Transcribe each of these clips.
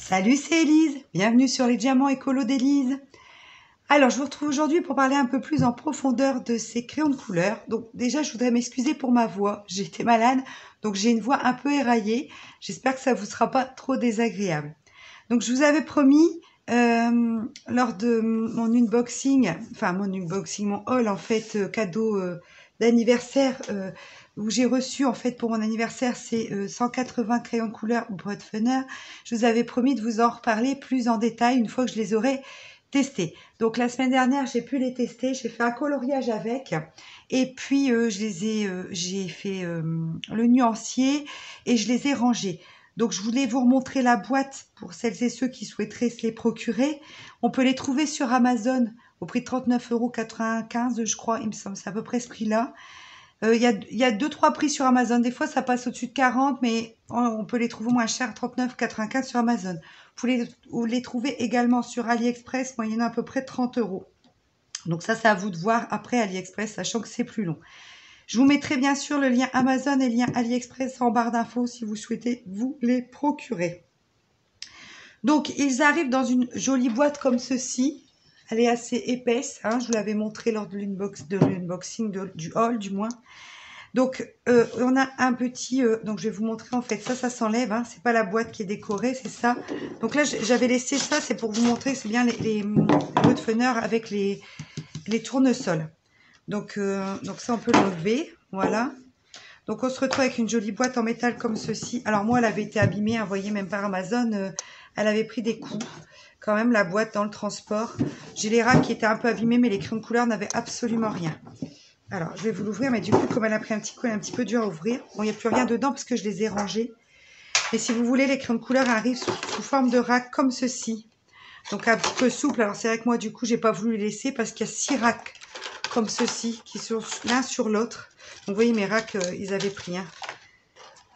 Salut, c'est Élise. Bienvenue sur les diamants écolo d'Élise. Alors, je vous retrouve aujourd'hui pour parler un peu plus en profondeur de ces crayons de couleur. Donc, déjà, je voudrais m'excuser pour ma voix. J'ai été malade, donc j'ai une voix un peu éraillée. J'espère que ça vous sera pas trop désagréable. Donc, je vous avais promis, lors de mon unboxing, mon haul, en fait, cadeau d'anniversaire, où j'ai reçu, en fait, pour mon anniversaire, c'est 180 crayons de couleur Brotfunner. Je vous avais promis de vous en reparler plus en détail une fois que je les aurai testés. Donc, la semaine dernière, j'ai pu les tester. J'ai fait un coloriage avec. Et puis, j'ai fait le nuancier et je les ai rangés. Donc, je voulais vous remontrer la boîte pour celles et ceux qui souhaiteraient se les procurer. On peut les trouver sur Amazon au prix de 39,95 €, je crois. Il me semble, c'est à peu près ce prix-là. Il y a 2-3 prix sur Amazon. Des fois, ça passe au-dessus de 40, mais on peut les trouver moins cher, 39,95 sur Amazon. Vous pouvez les trouver également sur AliExpress, moyennant à peu près 30 €. Donc ça, c'est à vous de voir après AliExpress, sachant que c'est plus long. Je vous mettrai bien sûr le lien Amazon et le lien AliExpress en barre d'infos si vous souhaitez vous les procurer. Donc, ils arrivent dans une jolie boîte comme ceci. Elle est assez épaisse, hein, je vous l'avais montré lors de l'unboxing du haul du moins. Donc, on a un petit... donc, je vais vous montrer en fait, ça s'enlève. Hein, c'est pas la boîte qui est décorée, c'est ça. Donc là, j'avais laissé ça, c'est pour vous montrer, c'est bien les Brotfunner avec les tournesols. Donc ça, on peut l'enlever, voilà. Donc, on se retrouve avec une jolie boîte en métal comme ceci. Alors, moi, elle avait été abîmée, hein, vous voyez, même par Amazon, elle avait pris des coups. Quand même, la boîte dans le transport. J'ai les racks qui étaient un peu abîmés, mais les crayons de couleur n'avaient absolument rien. Alors, je vais vous l'ouvrir, mais du coup, comme elle a pris un petit coup, elle est un petit peu dure à ouvrir. Bon, il n'y a plus rien dedans parce que je les ai rangés. Mais si vous voulez, les crayons de couleur arrivent sous forme de rack comme ceci. Donc, un petit peu souple. Alors, c'est vrai que moi, du coup, j'ai pas voulu les laisser parce qu'il y a 6 racks comme ceci qui sont l'un sur l'autre. Donc, vous voyez, mes racks, ils avaient pris. Hein.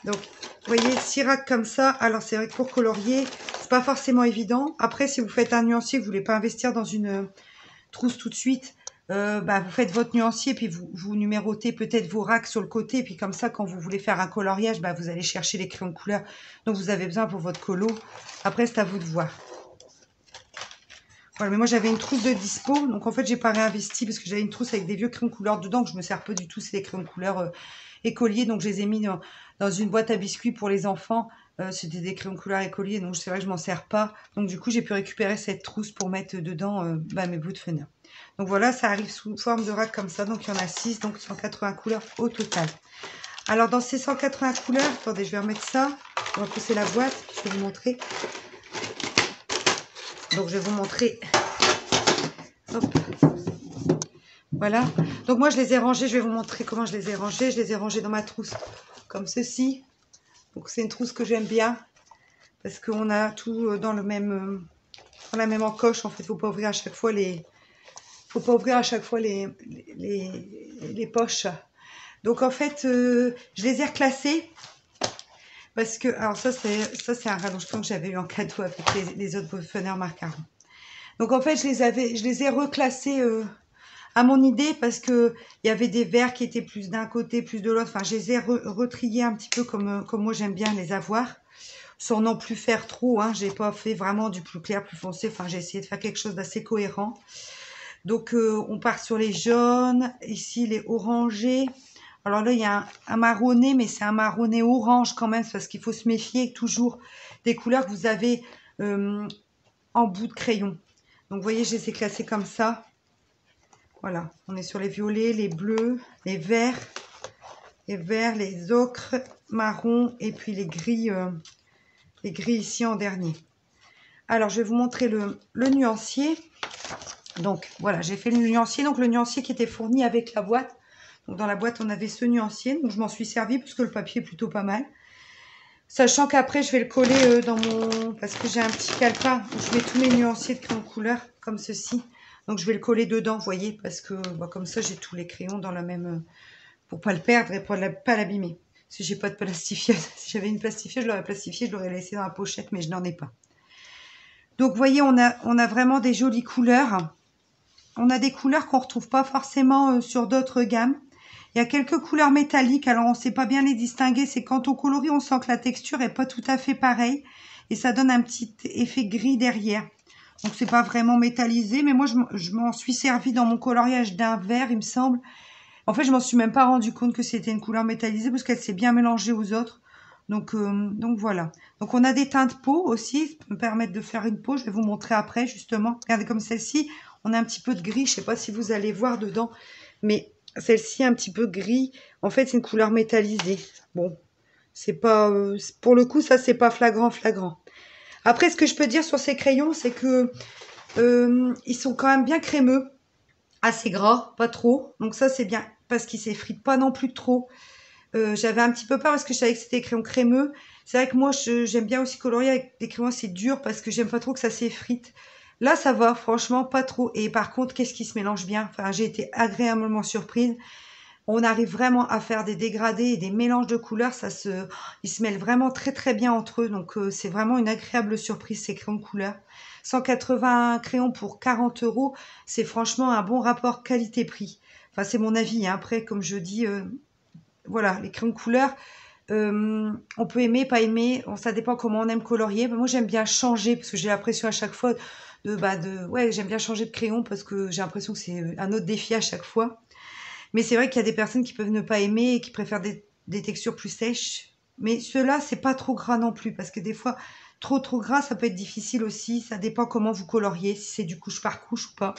Donc, vous voyez, 6 racks comme ça. Alors, c'est vrai que pour colorier, c'est pas forcément évident. Après, si vous faites un nuancier, que vous voulez pas investir dans une trousse tout de suite, vous faites votre nuancier, puis vous numérotez peut-être vos racks sur le côté. Puis comme ça, quand vous voulez faire un coloriage, vous allez chercher les crayons de couleur dont vous avez besoin pour votre colo. Après, c'est à vous de voir. Voilà, mais moi, j'avais une trousse de dispo. Donc, en fait, j'ai pas réinvesti parce que j'avais une trousse avec des vieux crayons de couleur dedans que je me sers pas du tout. C'est des crayons de couleur écoliers. Donc, je les ai mis dans une boîte à biscuits pour les enfants. C'était des crayons de couleur écoliers. Donc, c'est vrai que je m'en sers pas. Donc, du coup, j'ai pu récupérer cette trousse pour mettre dedans mes Brotfunner. Donc, voilà, ça arrive sous forme de rack comme ça. Donc, il y en a 6. Donc, 180 couleurs au total. Alors, dans ces 180 couleurs, attendez, je vais remettre ça. On va pousser la boîte. Je vais vous montrer. Donc, je vais vous montrer. Hop. Voilà. Donc, moi, je les ai rangés. Je vais vous montrer comment je les ai rangés. Je les ai rangés dans ma trousse comme ceci. Donc, c'est une trousse que j'aime bien. Parce qu'on a tout dans la même encoche. En fait, faut pas ouvrir à chaque fois les poches. Donc, en fait, je les ai reclassés. Parce que, alors ça c'est un rallongement que j'avais eu en cadeau avec les autres Brotfunner Marcaron. Donc en fait, je les ai reclassés à mon idée parce que il y avait des verres qui étaient plus d'un côté, plus de l'autre. Enfin, je les ai retriés un petit peu comme moi j'aime bien les avoir, sans non plus faire trop. Hein. J'ai pas fait vraiment du plus clair, plus foncé. Enfin, j'ai essayé de faire quelque chose d'assez cohérent. Donc on part sur les jaunes, ici les orangés. Alors là, il y a un marronné, mais c'est un marronné orange quand même, parce qu'il faut se méfier toujours des couleurs que vous avez en bout de crayon. Donc, vous voyez, je les ai classés comme ça. Voilà, on est sur les violets, les bleus, les verts, les ocres, marrons et puis les gris ici en dernier. Alors, je vais vous montrer le nuancier. Donc, voilà, j'ai fait le nuancier. Donc, le nuancier qui était fourni avec la boîte. Donc, dans la boîte, on avait ce nuancier. Donc, je m'en suis servi parce que le papier est plutôt pas mal. Sachant qu'après, je vais le coller dans mon... Parce que j'ai un petit calepin où je mets tous mes nuanciers de crayons de couleur, comme ceci. Donc, je vais le coller dedans, vous voyez, parce que comme ça, j'ai tous les crayons dans la même... pour pas le perdre et pour pas l'abîmer. Si j'ai pas de plastifieuse. Si j'avais une plastifieuse, je l'aurais plastifiée, je l'aurais laissée dans la pochette, mais je n'en ai pas. Donc, vous voyez, on a vraiment des jolies couleurs. On a des couleurs qu'on ne retrouve pas forcément sur d'autres gammes. Il y a quelques couleurs métalliques, alors on ne sait pas bien les distinguer. C'est quand on colorie, on sent que la texture n'est pas tout à fait pareille. et ça donne un petit effet gris derrière. Donc c'est pas vraiment métallisé, mais moi je m'en suis servi dans mon coloriage d'un vert, il me semble. En fait, je m'en suis même pas rendu compte que c'était une couleur métallisée parce qu'elle s'est bien mélangée aux autres. Donc voilà. Donc on a des teintes peau aussi, ça peut me permettre de faire une peau. Je vais vous montrer après justement. Regardez comme celle-ci, on a un petit peu de gris. Je sais pas si vous allez voir dedans, mais celle-ci un petit peu gris. En fait, c'est une couleur métallisée. Bon, c'est pas pour le coup ça c'est pas flagrant. Après, ce que je peux dire sur ces crayons, c'est que ils sont quand même bien crémeux, assez gras, pas trop. Donc ça c'est bien parce qu'ils s'effritent pas non plus trop. J'avais un petit peu peur parce que je savais que c'était des crayons crémeux. C'est vrai que moi, j'aime bien aussi colorier avec des crayons assez durs parce que j'aime pas trop que ça s'effrite. Là, ça va, franchement, pas trop. Et par contre, qu'est-ce qui se mélange bien? Enfin, j'ai été agréablement surprise. On arrive vraiment à faire des dégradés et des mélanges de couleurs. Ils se mêlent vraiment très très bien entre eux. Donc, c'est vraiment une agréable surprise, ces crayons de couleur. 180 crayons pour 40 €, c'est franchement un bon rapport qualité-prix. Enfin, c'est mon avis, hein. Après, comme je dis, voilà, les crayons de couleur, on peut aimer, pas aimer, ça dépend comment on aime colorier. Moi, j'aime bien changer parce que j'ai l'impression à chaque fois ouais, j'aime bien changer de crayon parce que j'ai l'impression que c'est un autre défi à chaque fois. Mais c'est vrai qu'il y a des personnes qui peuvent ne pas aimer et qui préfèrent des textures plus sèches. Mais ceux-là, c'est pas trop gras non plus parce que des fois, trop gras, ça peut être difficile aussi. Ça dépend comment vous coloriez, si c'est du couche par couche ou pas.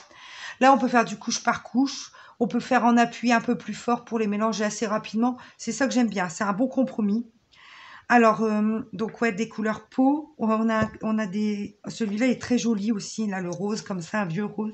Là, on peut faire du couche par couche. On peut faire en appui un peu plus fort pour les mélanger assez rapidement. C'est ça que j'aime bien. C'est un bon compromis. Alors, donc ouais, des couleurs peau. On a des... Celui-là est très joli aussi, là, le rose, comme ça, un vieux rose.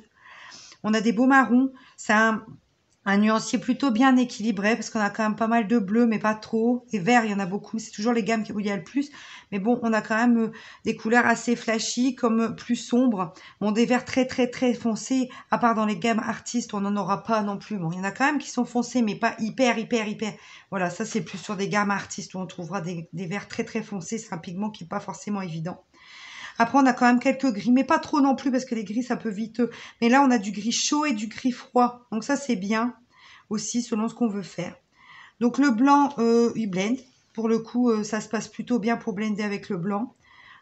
On a des beaux marrons. C'est un nuancier plutôt bien équilibré parce qu'on a quand même pas mal de bleu, mais pas trop. Et vert, il y en a beaucoup. C'est toujours les gammes où il y a le plus. Mais bon, on a quand même des couleurs assez flashy, comme plus sombres. Bon, des verts très, très, très foncés. À part dans les gammes artistes, on n'en aura pas non plus. Bon, il y en a quand même qui sont foncés, mais pas hyper. Voilà, ça, c'est plus sur des gammes artistes où on trouvera des verts très, très foncés. C'est un pigment qui n'est pas forcément évident. Après, on a quand même quelques gris, mais pas trop non plus, parce que les gris, ça peut vite... Mais là, on a du gris chaud et du gris froid. Donc ça, c'est bien aussi, selon ce qu'on veut faire. Donc le blanc, il blende. Pour le coup, ça se passe plutôt bien pour blender avec le blanc.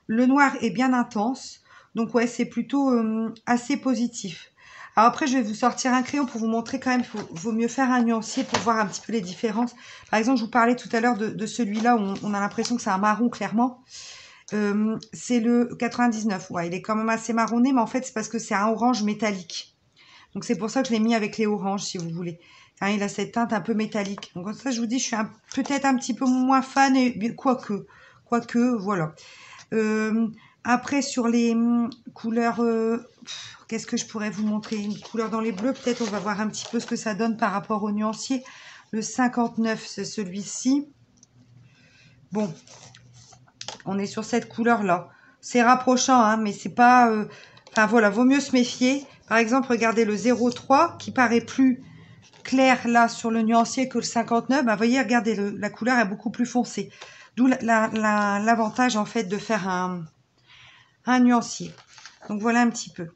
Le noir est bien intense. Donc ouais, c'est plutôt assez positif. Alors après, je vais vous sortir un crayon pour vous montrer quand même, il vaut mieux faire un nuancier pour voir un petit peu les différences. Par exemple, je vous parlais tout à l'heure de celui-là, où on a l'impression que c'est un marron, clairement. C'est le 99. Ouais, il est quand même assez marronné, mais en fait, c'est parce que c'est un orange métallique. Donc, c'est pour ça que je l'ai mis avec les oranges, si vous voulez. Hein, il a cette teinte un peu métallique. Donc, comme ça, je vous dis, je suis peut-être un petit peu moins fan, quoique, voilà. Après, sur les couleurs, qu'est-ce que je pourrais vous montrer? Une couleur dans les bleus, peut-être on va voir un petit peu ce que ça donne par rapport au nuancier. Le 59, c'est celui-ci. Bon, on est sur cette couleur-là. C'est rapprochant, hein, mais c'est pas... Enfin, voilà, vaut mieux se méfier. Par exemple, regardez le 03, qui paraît plus clair, là, sur le nuancier que le 59. Bah, voyez, regardez, la couleur est beaucoup plus foncée. D'où l'avantage, en fait, de faire un nuancier. Donc, voilà un petit peu.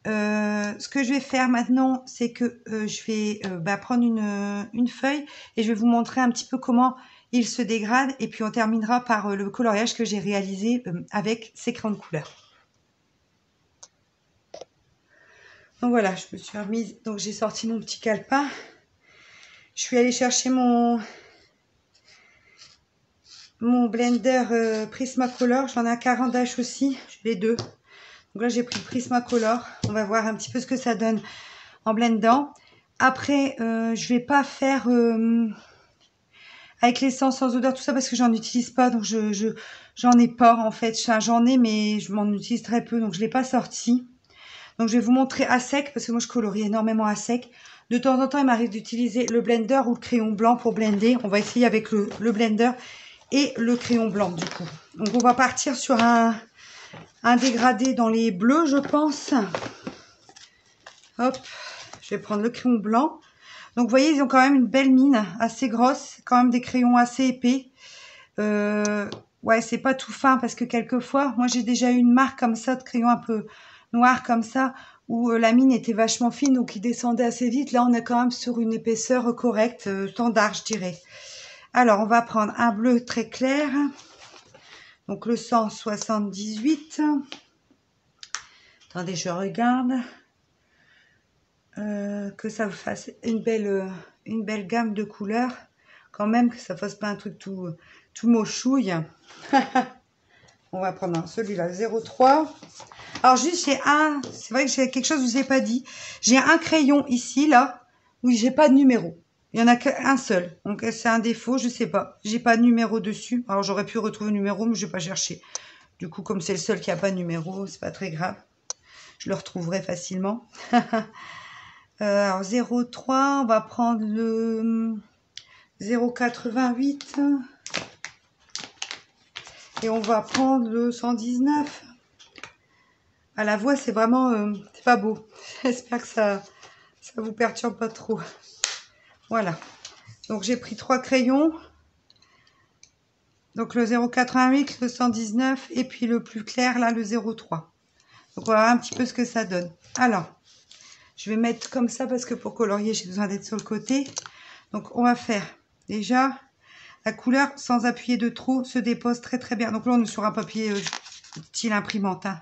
Ce que je vais faire maintenant, c'est que je vais prendre une feuille et je vais vous montrer un petit peu comment il se dégrade, et puis on terminera par le coloriage que j'ai réalisé avec ces crayons de couleur. Donc voilà, je me suis remise, donc j'ai sorti mon petit calepin. Je suis allée chercher mon blender Prismacolor. J'en ai un Caran-d'Ache aussi, j'ai les deux. Donc là, j'ai pris le Prismacolor. On va voir un petit peu ce que ça donne en blendant. Après, je vais pas faire avec l'essence sans odeur, tout ça, parce que j'en utilise pas. Donc, j'en ai pas, en fait. J'en ai, mais je m'en utilise très peu. Donc, je l'ai pas sorti. Donc, je vais vous montrer à sec, parce que moi, je colorie énormément à sec. De temps en temps, il m'arrive d'utiliser le blender ou le crayon blanc pour blender. On va essayer avec le blender et le crayon blanc, du coup. Donc, on va partir sur un dégradé dans les bleus, je pense. Hop, je vais prendre le crayon blanc. Donc, vous voyez, ils ont quand même une belle mine, assez grosse. Quand même des crayons assez épais. Ouais, c'est pas tout fin parce que quelquefois, moi, j'ai déjà eu une marque comme ça de crayon un peu noir comme ça, où la mine était vachement fine, donc il descendait assez vite. Là, on est quand même sur une épaisseur correcte, standard, je dirais. Alors, on va prendre un bleu très clair. Donc le 178. Attendez, je regarde. Que ça vous fasse une belle gamme de couleurs. Quand même, que ça fasse pas un truc tout mochouille. On va prendre celui-là, 03. Alors juste, j'ai un... C'est vrai que j'ai quelque chose que je vous ai pas dit. J'ai un crayon ici, là, où j'ai pas de numéro. Il y en a qu'un seul. Donc c'est un défaut, je sais pas. J'ai pas de numéro dessus. Alors j'aurais pu retrouver le numéro, mais je vais pas chercher. Du coup, comme c'est le seul qui a pas de numéro, c'est pas très grave. Je le retrouverai facilement. Alors 03, on va prendre le 088. Et on va prendre le 119. À la voix, c'est vraiment... c'est pas beau. J'espère que ça vous perturbe pas trop. Voilà. Donc, j'ai pris 3 crayons. Donc, le 088, le 119 et puis le plus clair, là, le 03. Donc, on va voir un petit peu ce que ça donne. Alors, je vais mettre comme ça parce que pour colorier, j'ai besoin d'être sur le côté. Donc, on va faire déjà... La couleur, sans appuyer de trop, se dépose très très bien. Donc là, on est sur un papier style imprimante. Hein.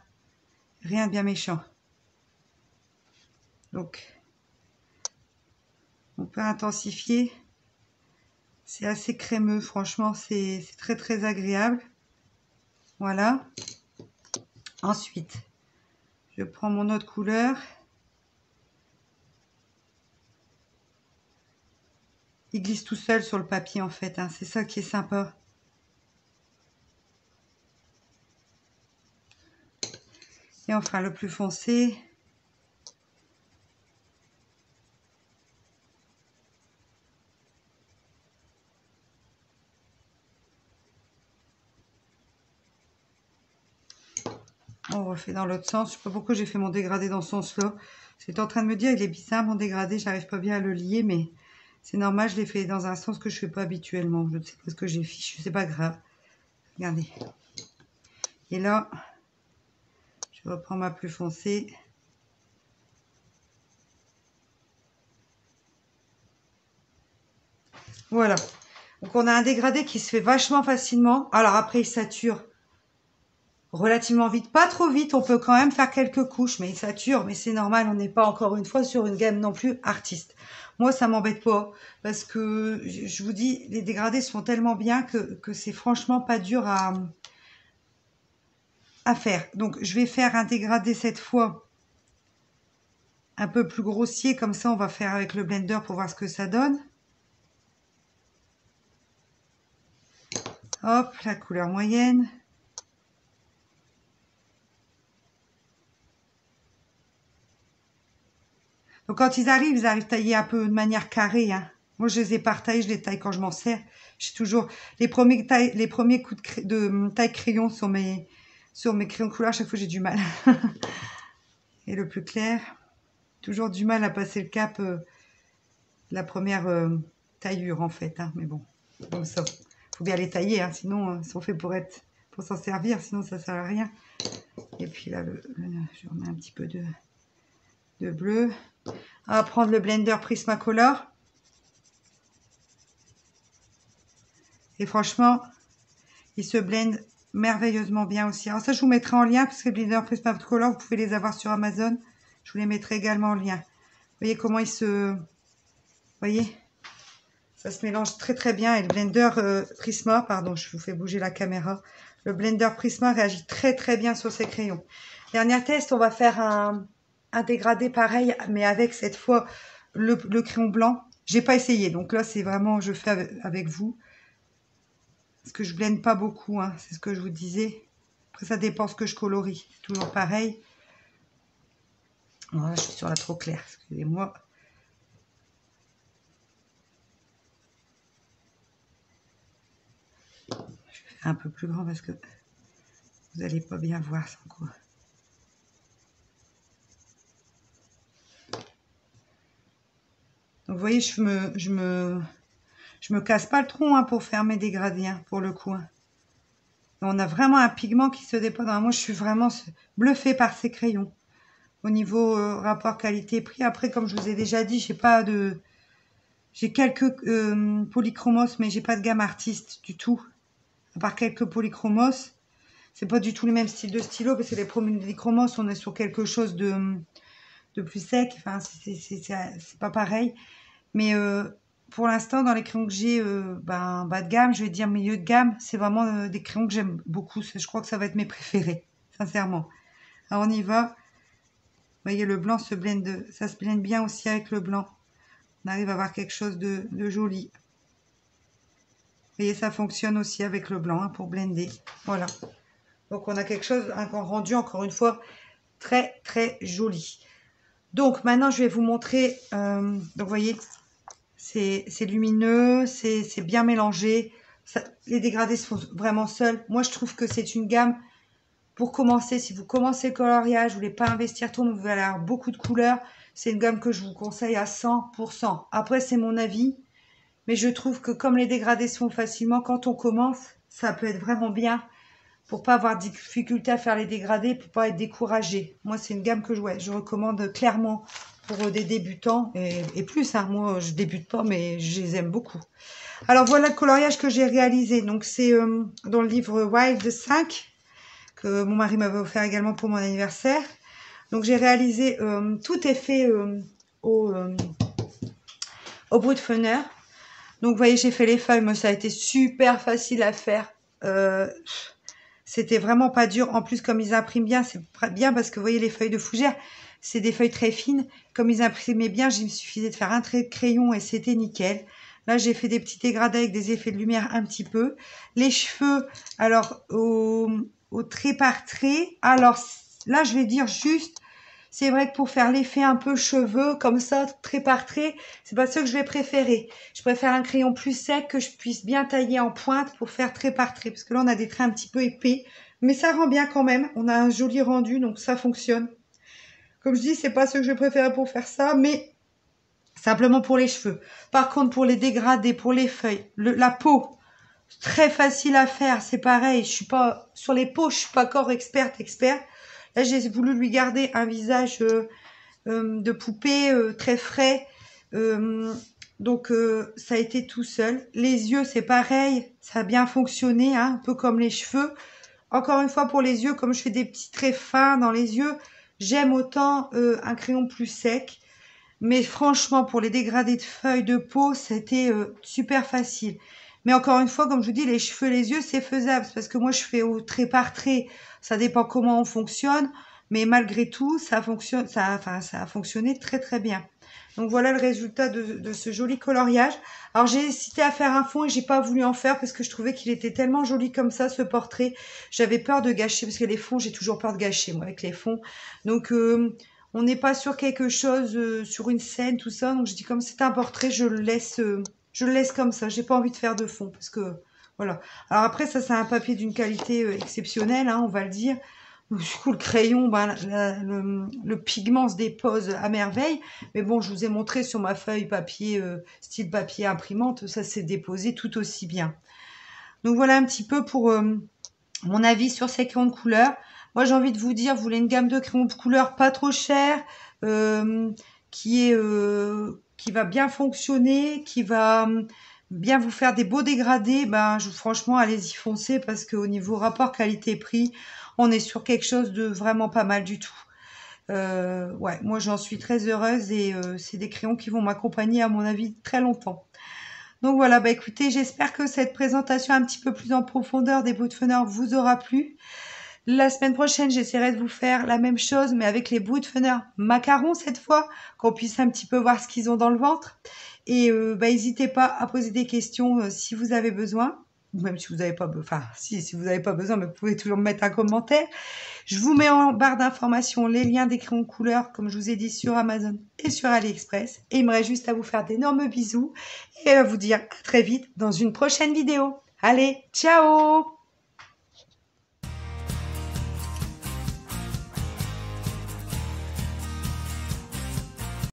Rien de bien méchant. Donc, on peut intensifier. C'est assez crémeux, franchement, c'est très très agréable. Voilà. Ensuite, je prends mon autre couleur. Il glisse tout seul sur le papier en fait, hein. C'est ça qui est sympa. Et enfin le plus foncé. On refait dans l'autre sens. Je sais pas pourquoi j'ai fait mon dégradé dans ce sens-là. J'étais en train de me dire, il est bizarre mon dégradé, j'arrive pas bien à le lier, mais c'est normal, je l'ai fait dans un sens que je fais pas habituellement. Je ne sais pas ce que j'ai fichu, c'est pas grave. Regardez. Et là, je reprends ma plus foncée. Voilà. Donc on a un dégradé qui se fait vachement facilement. Alors après, il sature relativement vite, pas trop vite, on peut quand même faire quelques couches, mais il sature, mais c'est normal, on n'est pas encore une fois sur une gamme non plus artiste. Moi, ça m'embête pas, parce que je vous dis, les dégradés sont tellement bien que c'est franchement pas dur à faire. Donc, je vais faire un dégradé cette fois un peu plus grossier, comme ça, on va faire avec le blender pour voir ce que ça donne. Hop, la couleur moyenne. Donc quand ils arrivent taillés un peu de manière carrée. Hein. Moi, je les ai pas taillés, je les taille quand je m'en sers. J'ai toujours les premiers coups de taille crayon sur mes crayons de couleur. À chaque fois, j'ai du mal. Et le plus clair, toujours du mal à passer le cap. La première taillure en fait. Hein. Mais bon, comme ça, faut bien les tailler. Hein. Sinon, ils sont faits pour s'en servir. Sinon, ça sert à rien. Et puis là, je remets un petit peu de bleu. On va prendre le blender Prismacolor. Et franchement, il se blende merveilleusement bien aussi. Alors ça, je vous mettrai en lien, parce que les blender Prismacolor, vous pouvez les avoir sur Amazon. Je vous les mettrai également en lien. Vous voyez comment il se... Vous voyez, ça se mélange très très bien. Et le blender Prisma, pardon, je vous fais bouger la caméra. Le blender Prisma réagit très très bien sur ces crayons. Dernier test, on va faire un dégradé pareil, mais avec cette fois le crayon blanc. J'ai pas essayé, donc là c'est vraiment, je fais avec vous. Parce que je blende pas beaucoup, hein, c'est ce que je vous disais. Après ça dépend ce que je colorie, toujours pareil. Voilà, je suis sur la trop claire, excusez-moi. Je vais faire un peu plus grand parce que vous n'allez pas bien voir sans quoi. Donc vous voyez, je me casse pas le tronc hein, pour faire mes dégradés, hein, pour le coup. Hein. On a vraiment un pigment qui se dépose. Moi, je suis vraiment bluffée par ces crayons. Au niveau rapport qualité-prix. Après, comme je vous ai déjà dit, j'ai quelques polychromos, mais j'ai pas de gamme artiste du tout. À part quelques polychromos. C'est pas du tout les mêmes styles de stylo, parce que les Chromos, on est sur quelque chose de plus sec. Enfin, c'est pas pareil. Mais pour l'instant, dans les crayons que j'ai bas de gamme, je vais dire milieu de gamme, c'est vraiment des crayons que j'aime beaucoup. Je crois que ça va être mes préférés, sincèrement. Alors, on y va. Vous voyez, le blanc se blende, ça se blende bien aussi avec le blanc. On arrive à avoir quelque chose de joli. Vous voyez, ça fonctionne aussi avec le blanc pour blender. Voilà. Donc, on a quelque chose, un rendu, encore une fois, très, très joli. Donc, maintenant, je vais vous montrer. Donc, vous voyez, c'est lumineux, c'est bien mélangé. Les dégradés se font vraiment seuls. Moi, je trouve que c'est une gamme pour commencer. Si vous commencez le coloriage, vous voulez pas investir trop, mais vous allez avoir beaucoup de couleurs. C'est une gamme que je vous conseille à 100%. Après, c'est mon avis. Mais je trouve que comme les dégradés se font facilement, quand on commence, ça peut être vraiment bien pour pas avoir de difficulté à faire les dégradés, pour pas être découragé. Moi, c'est une gamme que je recommande clairement pour des débutants et plus. Hein. Moi, je débute pas, mais je les aime beaucoup. Alors, voilà le coloriage que j'ai réalisé. Donc, c'est dans le livre Wild 5 que mon mari m'avait offert également pour mon anniversaire. Donc, j'ai réalisé, tout est fait au Broodfunner. Donc, vous voyez, j'ai fait les feuilles, mais ça a été super facile à faire. C'était vraiment pas dur. En plus, comme ils impriment bien, c'est bien parce que vous voyez, les feuilles de fougère, c'est des feuilles très fines. Comme ils imprimaient bien, il me suffisait de faire un trait de crayon et c'était nickel. Là, j'ai fait des petits dégradés avec des effets de lumière un petit peu. Les cheveux, alors, au trait par trait. Alors, là, je vais dire juste... C'est vrai que pour faire l'effet un peu cheveux, comme ça, trait par trait, c'est pas ce que je vais préférer. Je préfère un crayon plus sec que je puisse bien tailler en pointe pour faire trait par trait. Parce que là, on a des traits un petit peu épais. Mais ça rend bien quand même. On a un joli rendu, donc ça fonctionne. Comme je dis, c'est pas ce que je préférais pour faire ça, mais simplement pour les cheveux. Par contre, pour les dégradés, pour les feuilles, la peau, très facile à faire. C'est pareil, je suis pas sur les peaux, je suis pas encore experte. Là, j'ai voulu lui garder un visage de poupée très frais. Donc, ça a été tout seul. Les yeux, c'est pareil. Ça a bien fonctionné, hein, un peu comme les cheveux. Encore une fois, pour les yeux, comme je fais des petits traits fins dans les yeux, j'aime autant un crayon plus sec. Mais franchement, pour les dégradés de feuilles de peau, c'était super facile. Mais encore une fois, comme je vous dis, les cheveux, les yeux, c'est faisable. Parce que moi, je fais au trait par trait. Ça dépend comment on fonctionne. Mais malgré tout, ça a fonctionné très, très bien. Donc, voilà le résultat de ce joli coloriage. Alors, j'ai hésité à faire un fond et j'ai pas voulu en faire parce que je trouvais qu'il était tellement joli comme ça, ce portrait. J'avais peur de gâcher parce que les fonds, j'ai toujours peur de gâcher, moi, avec les fonds. Donc, on n'est pas sur quelque chose, sur une scène, tout ça. Donc, je dis comme c'est un portrait, je le laisse comme ça. J'ai pas envie de faire de fond parce que, voilà. Alors après, ça, c'est un papier d'une qualité exceptionnelle, hein, on va le dire. Donc, du coup, le crayon, ben, le pigment se dépose à merveille. Mais bon, je vous ai montré sur ma feuille papier, style papier imprimante, ça s'est déposé tout aussi bien. Donc, voilà un petit peu pour mon avis sur ces crayons de couleur. Moi, j'ai envie de vous dire, vous voulez une gamme de crayons de couleur pas trop chère, qui va bien fonctionner, qui va bien vous faire des beaux dégradés, ben, franchement, allez-y foncez parce qu'au niveau rapport qualité-prix, on est sur quelque chose de vraiment pas mal du tout. Ouais, moi, j'en suis très heureuse et c'est des crayons qui vont m'accompagner, à mon avis, très longtemps. Donc voilà, bah écoutez, j'espère que cette présentation un petit peu plus en profondeur des Broodfunner vous aura plu. La semaine prochaine, j'essaierai de vous faire la même chose, mais avec les Broodfunner macarons cette fois, qu'on puisse un petit peu voir ce qu'ils ont dans le ventre. Et bah, n'hésitez pas à poser des questions si vous avez besoin. Ou même si vous n'avez pas besoin, enfin si vous n'avez pas besoin, mais vous pouvez toujours me mettre un commentaire. Je vous mets en barre d'informations les liens des crayons couleur, comme je vous ai dit, sur Amazon et sur AliExpress. Et il me reste juste à vous faire d'énormes bisous et à vous dire à très vite dans une prochaine vidéo. Allez, ciao!